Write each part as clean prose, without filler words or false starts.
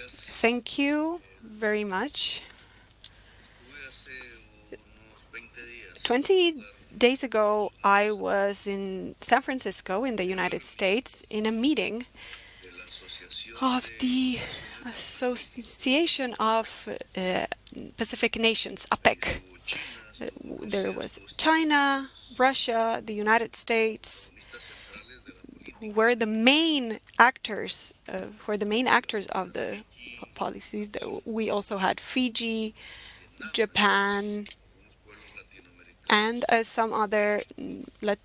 Thank you very much. 20 days ago, I was in San Francisco in the United States in a meeting of the Association of Pacific Nations, APEC. There was China, Russia, the United States, who were the main actors, of the policies. We also had Fiji, Japan, and some other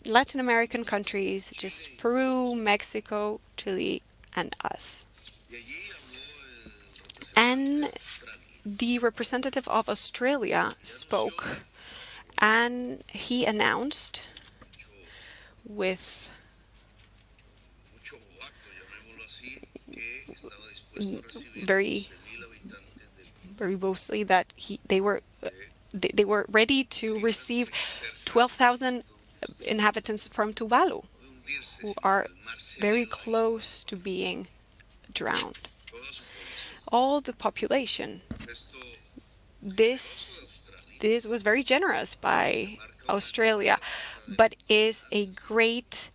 Latin American countries, such as Peru, Mexico, Chile, and us. And the representative of Australia spoke, and he announced with very very boastfully that they were ready to receive 12,000 inhabitants from Tuvalu, who are very close to being drowned. All the population. This was very generous by Australia, but is a great.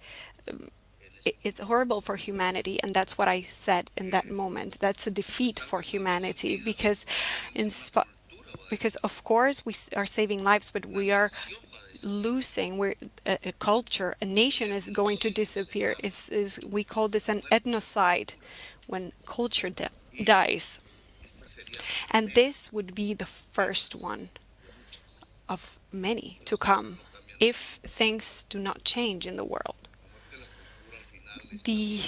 It's horrible for humanity, and that's what I said in that moment. That's a defeat for humanity because, because of course we are saving lives, but we are losing. We're a culture, a nation is going to disappear. We call this an ethnocide when culture dies. And this would be the first one of many to come if things do not change in the world. The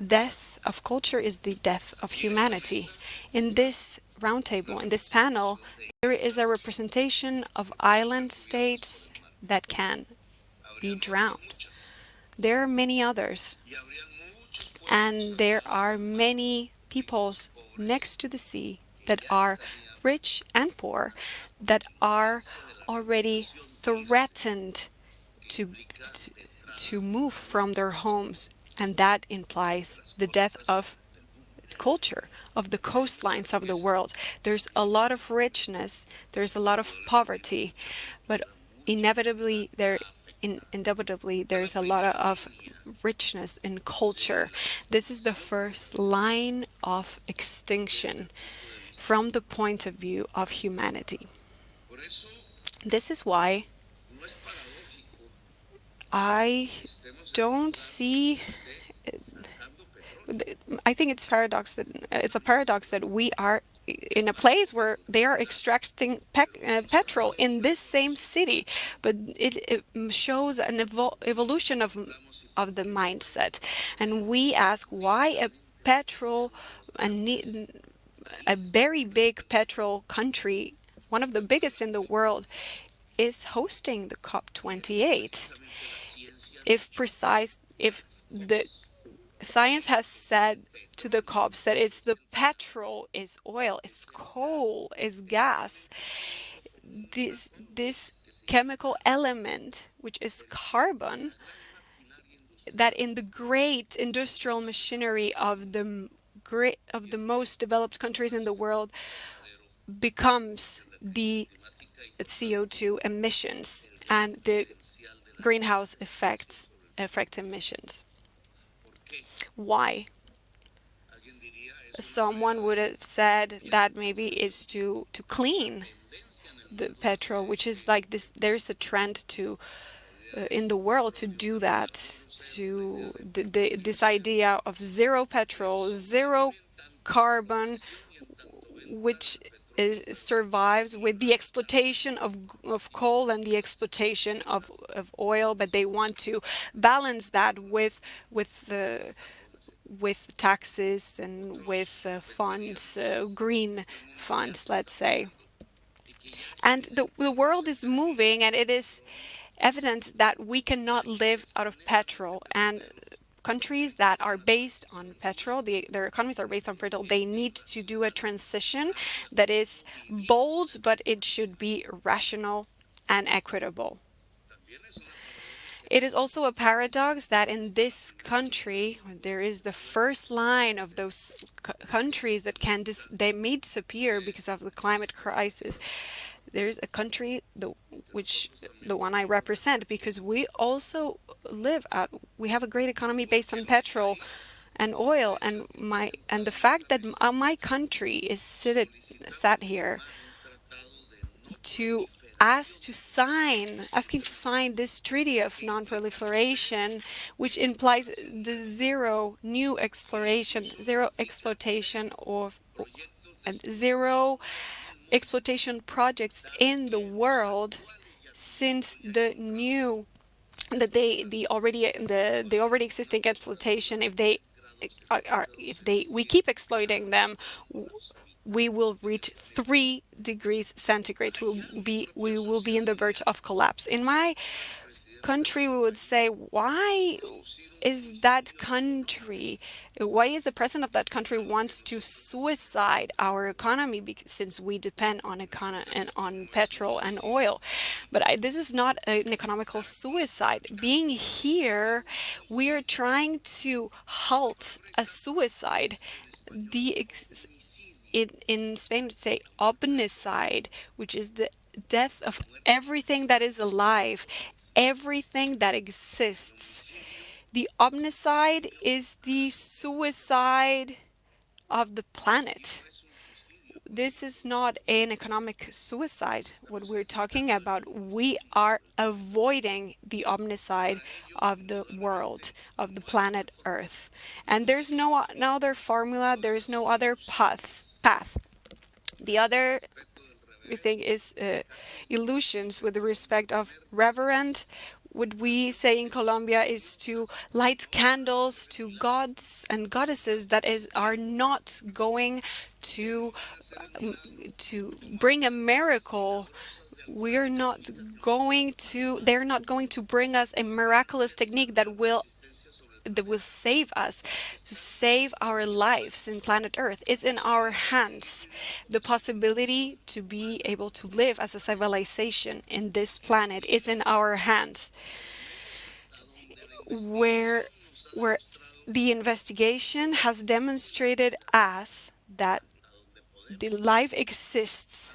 death of culture is the death of humanity. In this roundtable, in this panel, there is a representation of island states that can be drowned. There are many others, and there are many peoples next to the sea that are rich and poor that are already threatened to move from their homes, and that implies the death of culture, of the coastlines of the world. There's a lot of richness, there's a lot of poverty, but indubitably there's a lot of richness in culture. This is the first line of extinction from the point of view of humanity. This is why I don't see. I think it's a paradox that we are in a place where they are extracting petrol in this same city, but it shows an evolution of the mindset, and we ask why a very big petrol country, one of the biggest in the world, is hosting the COP28. If the science has said to the COPs that it's the petrol, is oil, is coal, is gas, this chemical element, which is carbon, that in the great industrial machinery of the most developed countries in the world becomes the CO2 emissions and the greenhouse effect emissions. Why? Someone would have said that maybe it's to clean the petrol, which is like this. There's a trend to in the world to do that, to this idea of zero petrol, zero carbon, which survives with the exploitation of coal and the exploitation of oil, but they want to balance that with taxes and with funds, green funds, let's say. And the world is moving, and it is evident that we cannot live out of petrol. And countries that are based on petrol, their economies are based on petrol, they need to do a transition that is bold, but it should be rational and equitable. It is also a paradox that in this country, there is the first line of those countries that they may disappear because of the climate crisis. There's a country, which the one I represent, because we also we have a great economy based on petrol and oil, and the fact that my country is sat here to asking to sign this treaty of non-proliferation, which implies the zero new exploration, zero exploitation of and zero exploitation projects in the world, since the already existing exploitation, if they we keep exploiting them, we will reach 3 degrees centigrade. We will be in the verge of collapse. In my country, we would say, why is the president of that country wants to suicide our economy, since we depend on and on petrol and oil? But this is not an economical suicide. Being here, we are trying to halt a suicide. In Spain, we say omnicide, which is the death of everything that is alive, everything that exists. The omnicide is the suicide of the planet. This is not an economic suicide. What we're talking about, we are avoiding the omnicide of the world, of the planet Earth. And there's no other formula, there's no other path. The other thing is illusions with respect of reverend. What we say in Colombia is to light candles to gods and goddesses are not going to bring a miracle. They're not going to bring us a miraculous technique that will save us, to save our lives in planet Earth. It's in our hands. The possibility to be able to live as a civilization in this planet is in our hands. Where the investigation has demonstrated us that the life exists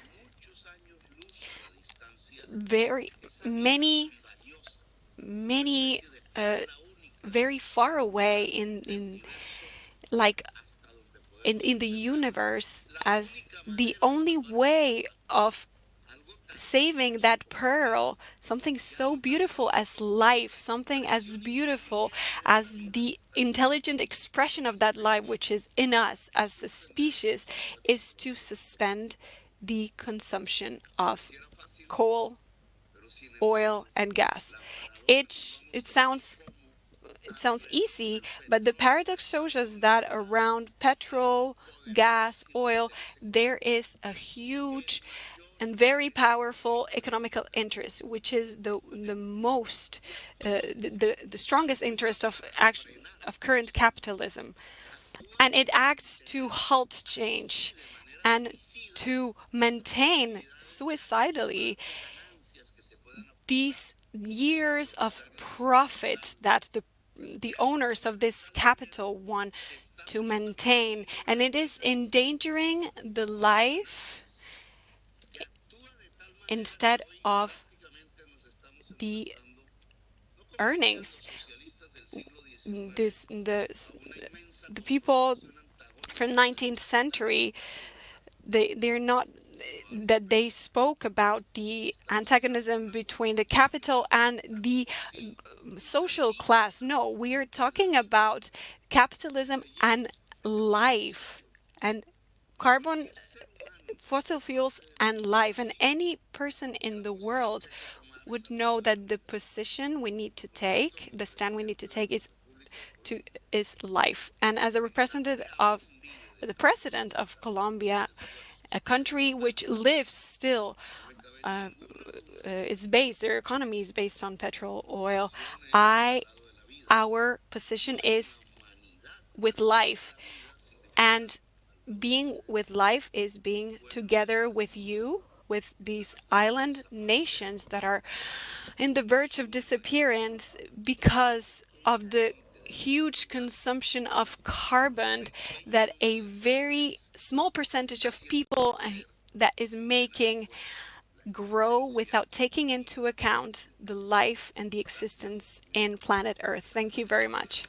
very many very far away in the universe, as the only way of saving that pearl, something so beautiful as life, something as beautiful as the intelligent expression of that life, which is in us as a species, is to suspend the consumption of coal, oil, and gas. It sounds easy, but the paradox shows us that around petrol, gas, oil, there is a huge and very powerful economical interest, which is the strongest interest of current capitalism, and it acts to halt change and to maintain suicidally these years of profit that the owners of this capital want to maintain, and it is endangering the life instead of the earnings. The people from 19th century, they're not that they spoke about the antagonism between the capital and the social class. No, we are talking about capitalism and life, and carbon, fossil fuels and life. And any person in the world would know that the stand we need to take is life. And as a representative of the president of Colombia, a country which lives still, their economy is based on petrol, oil. Our position is with life, and being with life is being together with you with these island nations that are in the verge of disappearance because of the huge consumption of carbon that a very small percentage of people that is making grow without taking into account the life and the existence in planet Earth. Thank you very much.